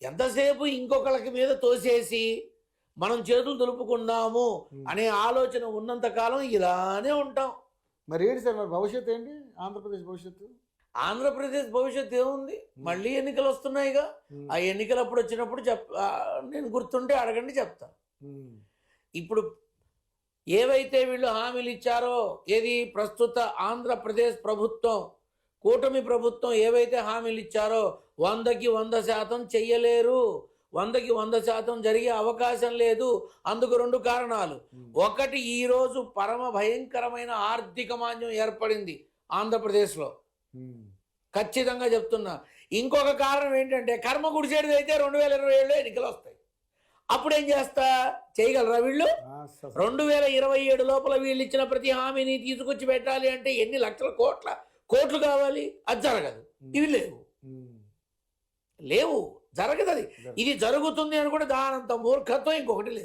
ఎంతసేపు ఇంకొకళ్ళకి మీద తోసేసి మనం చేతులు దులుపుకున్నాము అనే ఆలోచన ఉన్నంతకాలం ఇలానే ఉంటాం. మరి ఏంటి సార్ మరి భవిష్యత్తు ఏంటి? ఆంధ్రప్రదేశ్ భవిష్యత్తు? ఆంధ్రప్రదేశ్ భవిష్యత్తు ఏముంది? మళ్ళీ ఎన్నికలు వస్తున్నాయిగా. ఆ ఎన్నికలు అప్పుడు వచ్చినప్పుడు నేను గుర్తుంటే అడగండి చెప్తా. ఇప్పుడు ఏవైతే వీళ్ళు హామీలు ఇచ్చారో, ఏది ప్రస్తుత ఆంధ్రప్రదేశ్ ప్రభుత్వం, కూటమి ప్రభుత్వం ఏవైతే హామీలు ఇచ్చారో 100కి 100% చెయ్యలేరు. 100కి 100% జరిగే అవకాశం లేదు. అందుకు 2 కారణాలు. ఒకటి, ఈరోజు పరమ భయంకరమైన ఆర్థిక మాంద్యం ఏర్పడింది ఆంధ్రప్రదేశ్లో, ఖచ్చితంగా చెప్తున్నా. ఇంకొక కారణం ఏంటంటే, కర్మ గుడిసేటిది అయితే 2027లో ఎన్నికలు వస్తాయి. అప్పుడేం చేస్తా? చేయగలరా వీళ్ళు? 2027 లోపల వీళ్ళు ఇచ్చిన ప్రతి హామీని తీసుకొచ్చి పెట్టాలి అంటే ఎన్ని లక్షల కోట్లు కావాలి? అది జరగదు. ఇవి లేవు, జరగదు. అది ఇది జరుగుతుంది అని కూడా దానంత మూర్ఖత్వం ఇంకొకటి లేదు.